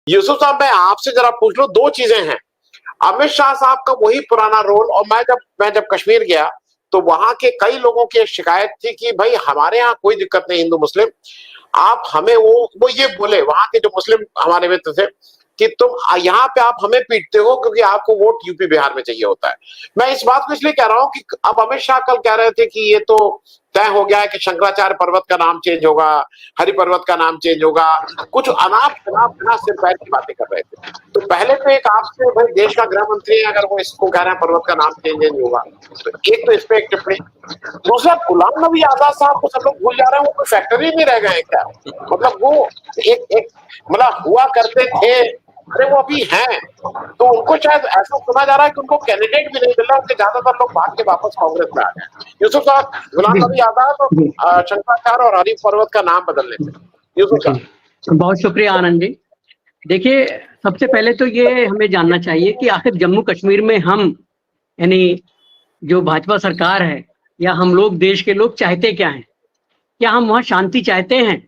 यूसुफ साहब, मैं आपसे जरा पूछ लूं, दो चीजें हैं। अमित शाह साहब का वही पुराना रोल, और मैं जब कश्मीर गया तो वहां के कई लोगों की शिकायत थी कि भाई हमारे यहाँ कोई दिक्कत नहीं हिंदू मुस्लिम, आप हमें वो ये बोले वहां के जो मुस्लिम हमारे मित्र थे कि तुम यहाँ पे आप हमें पीटते हो क्योंकि आपको वोट यूपी बिहार में चाहिए होता है। मैं इस बात को इसलिए कह रहा हूँ कि अब अमित शाह कल कह रहे थे कि ये तो तय हो गया है कि शंकराचार्य पर्वत का नाम चेंज होगा, हरि पर्वत का नाम चेंज होगा, कुछ अनाप शनाप बिना सिर पैर की बातें कर रहे थे। तो पहले तो एक आपसे, भाई देश का गृह मंत्री है, अगर वो इसको कह रहे हैं पर्वत का नाम चेंज नहीं होगा, तो एक तो इस पे एक टिप्पणी। दूसरा, गुलाम नबी आजाद साहब को सब लोग भूल जा रहे हैं, वो कोई फैक्ट्री नहीं रह गए हैं क्या? मतलब वो एक एक मतलब हुआ करते थे, अरे वो अभी हैं, तो उनको शायद ऐसा सुना जा रहा है कि उनको कैंडिडेट भी नहीं मिल रहा, उनके ज्यादातर लोग भाग के वापस कांग्रेस में आ गए। यूसुफ साहब, गुलाम नबी आजाद और शंकराचार्य और हरि पर्वत का नाम बदलने से। यूसुफ साहब। बहुत शुक्रिया आनंद जी। देखिए, सबसे पहले तो ये हमें जानना चाहिए कि आखिर जम्मू कश्मीर में हम, यानी जो भाजपा सरकार है या हम लोग, देश के लोग चाहते क्या हैं? क्या हम वहाँ शांति चाहते हैं?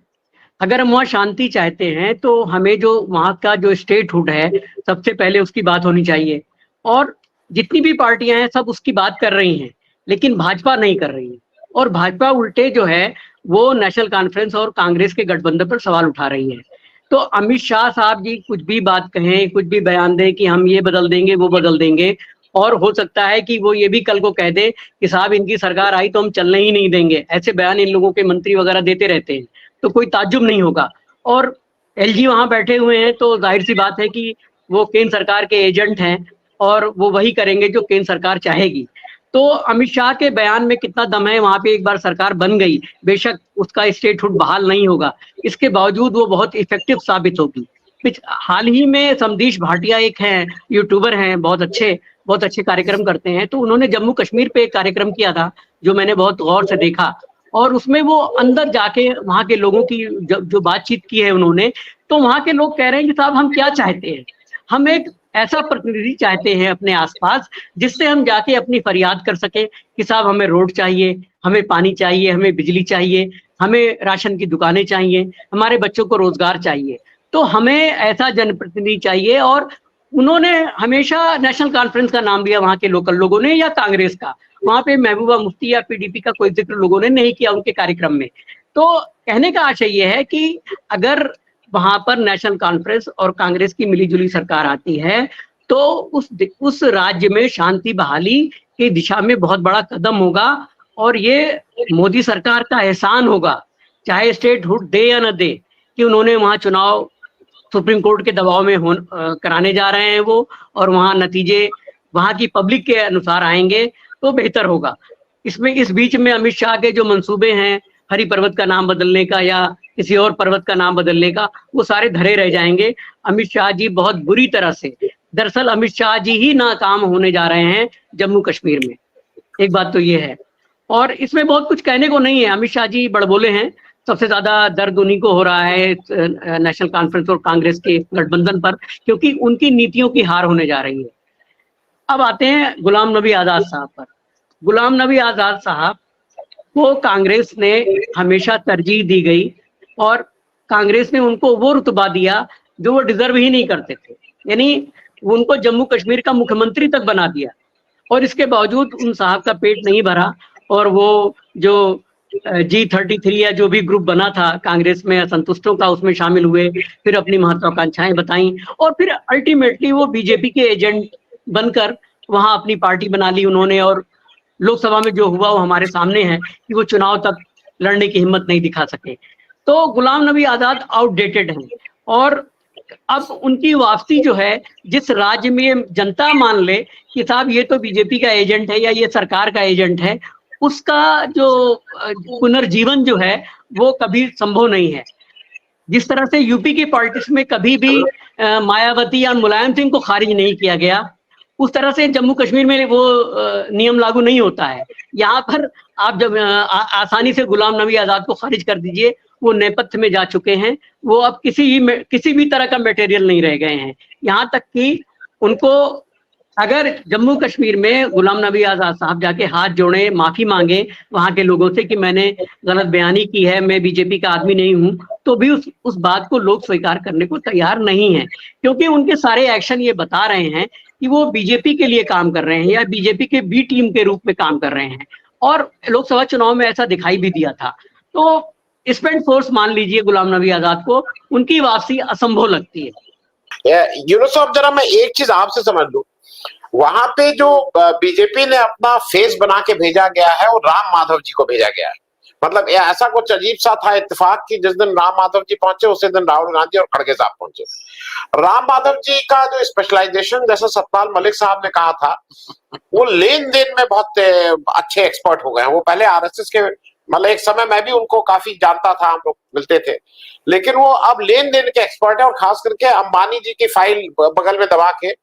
अगर हम वहाँ शांति चाहते हैं तो हमें जो वहाँ का जो स्टेटहुड है, सबसे पहले उसकी बात होनी चाहिए। और जितनी भी पार्टियां हैं सब उसकी बात कर रही हैं, लेकिन भाजपा नहीं कर रही है। और भाजपा उल्टे जो है वो नेशनल कॉन्फ्रेंस और कांग्रेस के गठबंधन पर सवाल उठा रही है। तो अमित शाह साहब जी कुछ भी बात कहें, कुछ भी बयान दें कि हम ये बदल देंगे वो बदल देंगे, और हो सकता है कि वो ये भी कल को कह दे कि साहब इनकी सरकार आई तो हम चलने ही नहीं देंगे। ऐसे बयान इन लोगों के मंत्री वगैरह देते रहते हैं, तो कोई ताज्जुब नहीं होगा। और एलजी वहां बैठे हुए हैं तो जाहिर सी बात है कि वो केंद्र सरकार के एजेंट हैं और वो वही करेंगे जो केंद्र सरकार चाहेगी। तो अमित शाह के बयान में कितना दम है? वहां पे एक बार सरकार बन गई, बेशक उसका स्टेटहुड बहाल नहीं होगा, इसके बावजूद वो बहुत इफेक्टिव साबित होगी। हाल ही में समदीश भाटिया एक हैं, यूट्यूबर हैं, बहुत अच्छे कार्यक्रम करते हैं, तो उन्होंने जम्मू कश्मीर पे एक कार्यक्रम किया था जो मैंने बहुत गौर से देखा। और उसमें वो अंदर जाके वहां के लोगों की जो बातचीत की है उन्होंने, तो वहां के लोग कह रहे हैं कि साहब हम क्या चाहते हैं? हम एक ऐसा प्रतिनिधि चाहते हैं अपने आसपास जिससे हम जाके अपनी फरियाद कर सके कि साहब हमें रोड चाहिए, हमें पानी चाहिए, हमें बिजली चाहिए, हमें राशन की दुकानें चाहिए, हमारे बच्चों को रोजगार चाहिए। तो हमें ऐसा जनप्रतिनिधि चाहिए। और उन्होंने हमेशा नेशनल कॉन्फ्रेंस का नाम लिया वहां के लोकल लोगों ने या कांग्रेस का। वहां पे महबूबा मुफ्ती या पीडीपी का कोई जिक्र लोगों ने नहीं किया उनके कार्यक्रम में। तो कहने का आशय यह है कि अगर वहां पर नेशनल कॉन्फ्रेंस और कांग्रेस की मिलीजुली सरकार आती है तो उस राज्य में शांति बहाली की दिशा में बहुत बड़ा कदम होगा। और ये मोदी सरकार का एहसान होगा, चाहे स्टेटहुड दे या न दे, कि उन्होंने वहां चुनाव सुप्रीम कोर्ट के दबाव में कराने जा रहे हैं वो, और वहां नतीजे वहां की पब्लिक के अनुसार आएंगे तो बेहतर होगा। इस बीच में अमित शाह के जो मंसूबे हैं हरि पर्वत का नाम बदलने का या किसी और पर्वत का नाम बदलने का, वो सारे धरे रह जाएंगे। अमित शाह जी बहुत बुरी तरह से, दरअसल अमित शाह जी ही नाकाम होने जा रहे हैं जम्मू कश्मीर में। एक बात तो ये है, और इसमें बहुत कुछ कहने को नहीं है। अमित शाह जी बड़बोले हैं, सबसे ज्यादा दर्द उन्हीं को हो रहा है नेशनल कॉन्फ्रेंस और कांग्रेस के गठबंधन पर, क्योंकि उनकी नीतियों की हार होने जा रही है। अब आते हैं गुलाम नबी आजाद साहब पर। गुलाम नबी आजाद साहब को कांग्रेस ने हमेशा तरजीह दी गई और कांग्रेस ने उनको वो रुतबा दिया जो वो डिजर्व ही नहीं करते थे, यानी उनको जम्मू कश्मीर का मुख्यमंत्री तक बना दिया। और इसके बावजूद उन साहब का पेट नहीं भरा और वो जो G33 या जो भी ग्रुप बना था कांग्रेस में असंतुष्टों का, उसमें शामिल हुए, फिर अपनी महत्वाकांक्षाएं बताई और फिर अल्टीमेटली वो बीजेपी के एजेंट बनकर वहां अपनी पार्टी बना ली उन्होंने। और लोकसभा में जो हुआ वो हमारे सामने है कि वो चुनाव तक लड़ने की हिम्मत नहीं दिखा सके। तो गुलाम नबी आजाद आउटडेटेड हैं और अब उनकी वापसी जो है, जिस राज्य में जनता मान ले कि साहब ये तो बीजेपी का एजेंट है या ये सरकार का एजेंट है, उसका जो पुनर्जीवन जो है वो कभी संभव नहीं है। जिस तरह से यूपी की पॉलिटिक्स में कभी भी मायावती या मुलायम सिंह को खारिज नहीं किया गया, उस तरह से जम्मू कश्मीर में वो नियम लागू नहीं होता है। यहाँ पर आप जब आसानी से गुलाम नबी आजाद को खारिज कर दीजिए, वो नेपथ्य में जा चुके हैं, वो अब किसी भी तरह का मटेरियल नहीं रह गए हैं। यहाँ तक कि उनको अगर जम्मू कश्मीर में गुलाम नबी आजाद साहब जाके हाथ जोड़े, माफी मांगे वहां के लोगों से कि मैंने गलत बयानी की है, मैं बीजेपी का आदमी नहीं हूं, तो भी उस बात को लोग स्वीकार करने को तैयार नहीं है, क्योंकि उनके सारे एक्शन ये बता रहे हैं कि वो बीजेपी के लिए काम कर रहे हैं या बीजेपी के बी टीम के रूप में काम कर रहे हैं। और लोकसभा चुनाव में ऐसा दिखाई भी दिया था। तो स्पेंड फोर्स मान लीजिए गुलाम नबी आजाद को, उनकी वापसी असंभव लगती है। यूनुस साहब, जरा मैं एक चीज आपसे समझ लूं, वहां पे जो बीजेपी ने अपना फेस बना के भेजा गया है वो राम माधव जी को भेजा गया है। मतलब ऐसा कुछ अजीब सा था इत्तेफाक कि जिस दिन राम माधव जी पहुंचे उसी दिन राहुल गांधी और खड़गे साहब पहुंचे। राम माधव जी का जो स्पेशलाइजेशन, जैसा सतपाल मलिक साहब ने कहा था, वो लेन देन में बहुत अच्छे एक्सपर्ट हो गए हैं। वो पहले आरएसएस के, मतलब एक समय मैं भी उनको काफी जानता था, हम लोग मिलते थे, लेकिन वो अब लेन देन के एक्सपर्ट है। और खास करके अंबानी जी की फाइल बगल में दबा के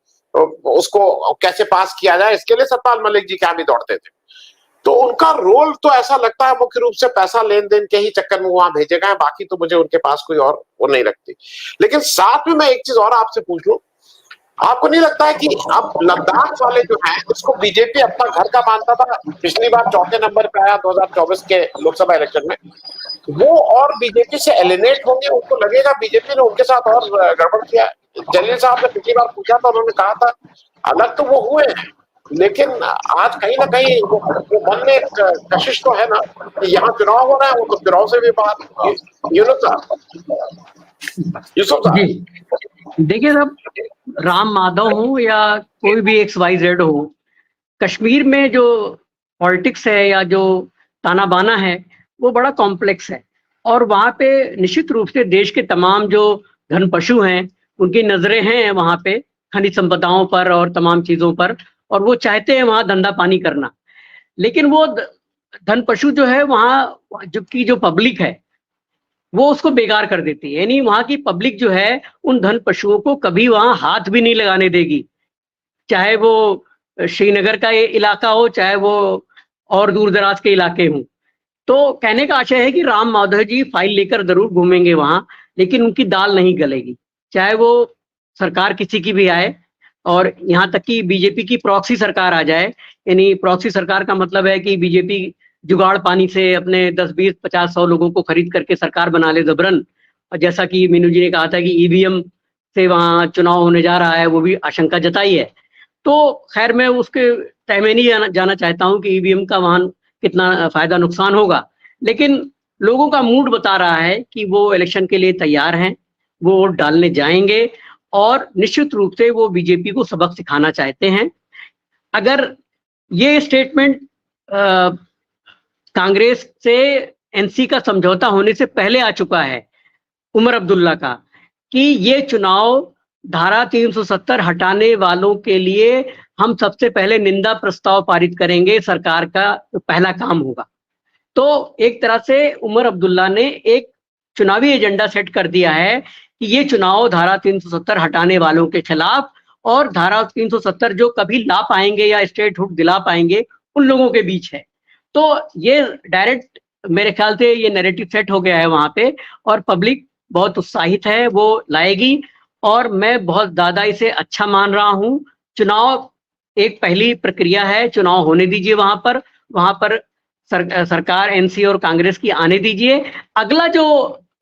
उसको कैसे पास किया जाए, इसके लिए सतपाल मलिक जी क्या भी दौड़ते थे। तो उनका रोल तो ऐसा लगता है मुख्य रूप से पैसा लेन देन के ही चक्कर में वहां भेजे गए, बाकी तो मुझे उनके पास कोई और वो नहीं लगती। लेकिन साथ में मैं एक चीज और आपसे पूछ लूं, आपको नहीं लगता है कि अब लद्दाख वाले जो हैं, इसको बीजेपी अपना घर का मानता था, पिछली बार चौथे नंबर पे आया 2024 के लोकसभा इलेक्शन में, वो और बीजेपी से एलिनेट होंगे, उनको लगेगा बीजेपी ने उनके साथ और गड़बड़ किया। जलील साहब ने पिछली बार पूछा था, उन्होंने कहा था अलग तो वो हुए हैं, लेकिन आज कहीं ना कहीं वो मन में एक कशिश तो है ना कि यहाँ चुनाव हो रहा है, वो तो चुनाव से भी बात। यूसुफ साहब, देखिए साहब, राम माधव हो या कोई भी XYZ हो, कश्मीर में जो पॉलिटिक्स है या जो ताना बाना है वो बड़ा कॉम्प्लेक्स है। और वहाँ पे निश्चित रूप से देश के तमाम जो धन पशु हैं उनकी नजरें हैं वहाँ पे, खनिज संपदाओं पर और तमाम चीजों पर, और वो चाहते हैं वहाँ धंधा पानी करना। लेकिन वो धन पशु जो है वहाँ जो पब्लिक है वो उसको बेकार कर देती है। यानी वहाँ की पब्लिक जो है उन धन पशुओं को कभी वहाँ हाथ भी नहीं लगाने देगी, चाहे वो श्रीनगर का ये इलाका हो, चाहे वो और दूर दराज के इलाके हों। तो कहने का आशय है कि राम माधव जी फाइल लेकर जरूर घूमेंगे वहाँ, लेकिन उनकी दाल नहीं गलेगी, चाहे वो सरकार किसी की भी आए, और यहाँ तक कि बीजेपी की प्रॉक्सी सरकार आ जाए। यानी प्रॉक्सी सरकार का मतलब है कि बीजेपी जुगाड़ पानी से अपने 10, 20, 50, 100 लोगों को खरीद करके सरकार बना ले जबरन। और जैसा कि मीनू जी ने कहा था कि ईवीएम से वहाँ चुनाव होने जा रहा है, वो भी आशंका जताई है। तो खैर मैं उसके तय में नहीं जाना चाहता हूँ कि ईवीएम का वहाँ कितना फायदा नुकसान होगा, लेकिन लोगों का मूड बता रहा है कि वो इलेक्शन के लिए तैयार हैं, वो वोट डालने जाएंगे और निश्चित रूप से वो बीजेपी को सबक सिखाना चाहते हैं। अगर ये स्टेटमेंट कांग्रेस से एनसी का समझौता होने से पहले आ चुका है उमर अब्दुल्ला का, कि ये चुनाव धारा 370 हटाने वालों के लिए हम सबसे पहले निंदा प्रस्ताव पारित करेंगे, सरकार का पहला काम होगा। तो एक तरह से उमर अब्दुल्ला ने एक चुनावी एजेंडा सेट कर दिया है कि ये चुनाव धारा 370 हटाने वालों के खिलाफ, और धारा 370 जो कभी ला पाएंगे या स्टेटहुड दिला पाएंगे उन लोगों के बीच है। तो ये डायरेक्ट मेरे ख्याल से ये नैरेटिव सेट हो गया है वहां पे, और पब्लिक बहुत उत्साहित है, वो लाएगी। और मैं बहुत ज्यादा इसे अच्छा मान रहा हूँ। चुनाव एक पहली प्रक्रिया है, चुनाव होने दीजिए वहां पर सरकार एनसी और कांग्रेस की आने दीजिए। अगला जो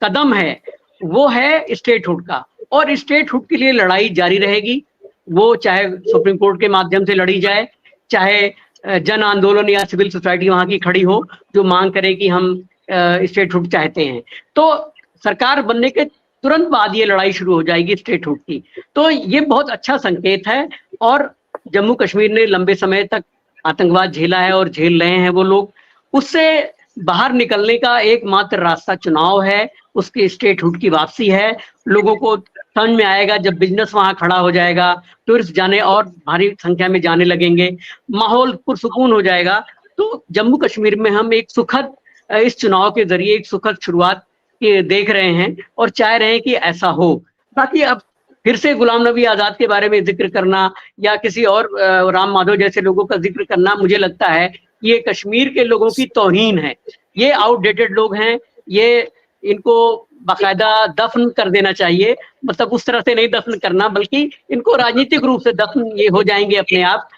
कदम है वो है स्टेटहुड का, और स्टेटहुड के लिए लड़ाई जारी रहेगी। वो चाहे सुप्रीम कोर्ट के माध्यम से लड़ी जाए, चाहे जन आंदोलन या सिविल सोसाइटी वहां की खड़ी हो जो मांग करे कि हम स्टेटहुड चाहते हैं, तो सरकार बनने के तुरंत बाद ये लड़ाई शुरू हो जाएगी स्टेटहुड की। तो ये बहुत अच्छा संकेत है। और जम्मू कश्मीर ने लंबे समय तक आतंकवाद झेला है और झेल रहे हैं वो लोग, उससे बाहर निकलने का एकमात्र रास्ता चुनाव है, उसके स्टेटहुड की वापसी है। लोगों को समझ में आएगा, जब बिजनेस वहां खड़ा हो जाएगा, टूरिस्ट जाने और भारी संख्या में जाने लगेंगे, माहौल पुरसुकून हो जाएगा। तो जम्मू कश्मीर में हम एक सुखद, इस चुनाव के जरिए एक सुखद शुरुआत देख रहे हैं और चाह रहे हैं कि ऐसा हो। बाकी अब फिर से गुलाम नबी आजाद के बारे में जिक्र करना या किसी और राम माधव जैसे लोगों का जिक्र करना, मुझे लगता है ये कश्मीर के लोगों की तौहीन है। ये आउटडेटेड लोग हैं, ये इनको बाकायदा दफन कर देना चाहिए। मतलब उस तरह से नहीं दफन करना, बल्कि इनको राजनीतिक रूप से दफन ये हो जाएंगे अपने आप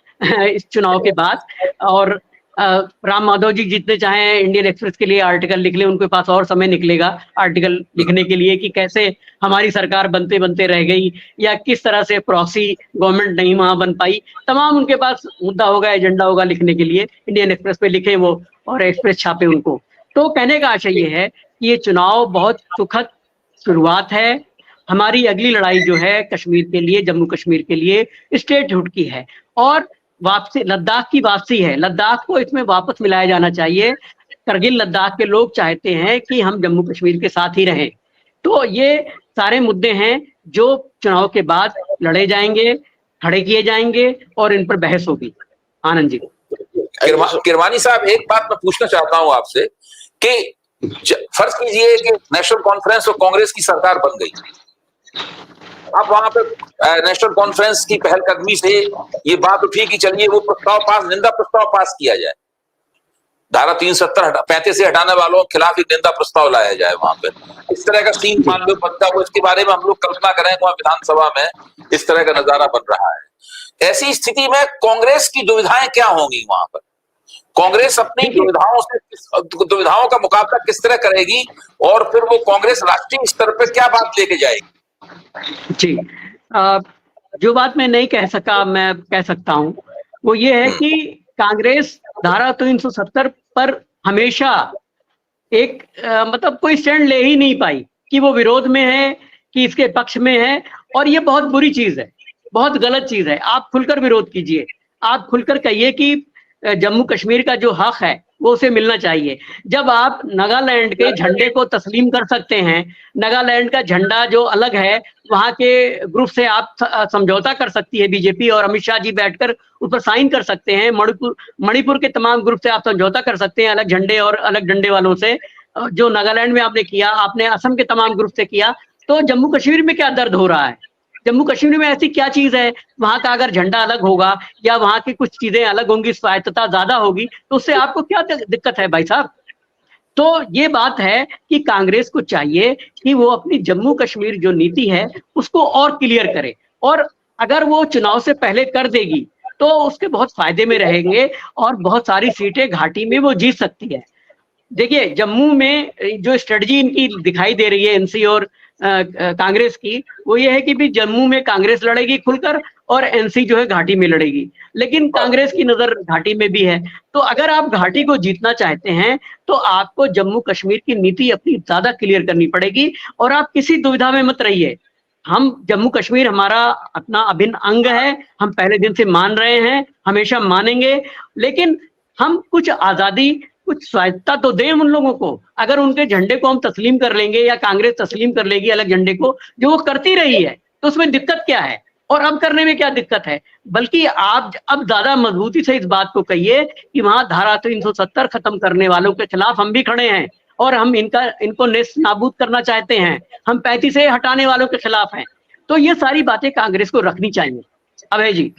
इस चुनाव के बाद। और राम माधव जी जितने चाहें इंडियन एक्सप्रेस के लिए आर्टिकल लिख लें, उनके पास और समय निकलेगा आर्टिकल लिखने के लिए कि कैसे हमारी सरकार बनते बनते रह गई, या किस तरह से प्रॉक्सी गवर्नमेंट नहीं वहां बन पाई। तमाम उनके पास मुद्दा होगा, एजेंडा होगा लिखने के लिए। इंडियन एक्सप्रेस पे लिखे वो और एक्सप्रेस छापे उनको। तो कहने का आशय ये है कि ये चुनाव बहुत सुखद शुरुआत है। हमारी अगली लड़ाई जो है कश्मीर के लिए, जम्मू कश्मीर के लिए स्टेटहुड की है, और वापसी लद्दाख की वापसी है। लद्दाख को इसमें वापस मिलाया जाना चाहिए। करगिल लद्दाख के लोग चाहते हैं कि हम जम्मू कश्मीर के साथ ही रहें। तो ये सारे मुद्दे हैं जो चुनाव के बाद लड़े जाएंगे, खड़े किए जाएंगे और इन पर बहस होगी। आनंद जी। किरमानी साहब, एक बात मैं पूछना चाहता हूं आपसे कि फर्ज कीजिए कि नेशनल कॉन्फ्रेंस और कांग्रेस की सरकार बन गई। अब वहां पे नेशनल कॉन्फ्रेंस की पहलकदमी से ये बात उठी कि चलिए वो प्रस्ताव पास, निंदा प्रस्ताव पास किया जाए, धारा 370-35 से हटाने वालों के खिलाफ एक निंदा प्रस्ताव लाया जाए। वहां पे इस तरह का सीन मान लो बनता हो, इसके बारे में हम लोग कल्पना करें वहां विधानसभा में इस तरह का नजारा बन रहा है। ऐसी स्थिति में कांग्रेस की दुविधाएं क्या होंगी वहां पर? कांग्रेस अपनी दुविधाओं का मुकाबला किस तरह करेगी, और फिर वो कांग्रेस राष्ट्रीय स्तर पर क्या बात लेके जाएगी? जी, जो बात मैं नहीं कह सका मैं कह सकता हूं, वो ये है कि कांग्रेस धारा 370 पर हमेशा एक मतलब कोई स्टैंड ले ही नहीं पाई कि वो विरोध में है कि इसके पक्ष में है। और ये बहुत बुरी चीज है, बहुत गलत चीज है। आप खुलकर विरोध कीजिए, आप खुलकर कहिए कि जम्मू कश्मीर का जो हक है वो उसे मिलना चाहिए। जब आप नागालैंड के झंडे को तस्लीम कर सकते हैं, नागालैंड का झंडा जो अलग है वहां के ग्रुप से आप समझौता कर सकती है बीजेपी, और अमित शाह जी बैठकर उस पर साइन कर सकते हैं। मणिपुर के तमाम ग्रुप से आप समझौता कर सकते हैं, अलग झंडे और अलग झंडे वालों से, जो नागालैंड में आपने किया, आपने असम के तमाम ग्रुप से किया। तो जम्मू कश्मीर में क्या दर्द हो रहा है? जम्मू कश्मीर में ऐसी क्या चीज है? वहां का अगर झंडा अलग होगा या वहां की कुछ चीजें अलग होंगी, स्वायत्तता ज्यादा होगी, तो उससे आपको क्या दिक्कत है भाई साहब? तो ये बात है कि कांग्रेस को चाहिए कि वो अपनी जम्मू कश्मीर जो नीति है उसको और क्लियर करे, और अगर वो चुनाव से पहले कर देगी तो उसके बहुत फायदे में रहेंगे और बहुत सारी सीटें घाटी में वो जीत सकती है। देखिए, जम्मू में जो स्ट्रेटजी इनकी दिखाई दे रही है एनसी और कांग्रेस की, वो ये है कि भी जम्मू में कांग्रेस लड़ेगी खुलकर और एनसी जो है घाटी में लड़ेगी। लेकिन कांग्रेस की नजर घाटी में भी है। तो अगर आप घाटी को जीतना चाहते हैं तो आपको जम्मू कश्मीर की नीति अपनी ज्यादा क्लियर करनी पड़ेगी, और आप किसी दुविधा में मत रहिए। हम जम्मू कश्मीर हमारा अपना अभिन्न अंग है, हम पहले दिन से मान रहे हैं, हमेशा मानेंगे, लेकिन हम कुछ आजादी, कुछ स्वायत्तता तो दें उन लोगों को। अगर उनके झंडे को हम तस्लीम कर लेंगे या कांग्रेस तस्लीम कर लेगी अलग झंडे को, जो वो करती रही है, तो उसमें दिक्कत क्या है? और अब करने में क्या दिक्कत है? बल्कि आप अब ज्यादा मजबूती से इस बात को कहिए कि वहां धारा 370 खत्म करने वालों के खिलाफ हम भी खड़े हैं, और हम इनको नेस्त नाबूद करना चाहते हैं। हम 35 से हटाने वालों के खिलाफ हैं। तो ये सारी बातें कांग्रेस को रखनी चाहिए। अभय जी।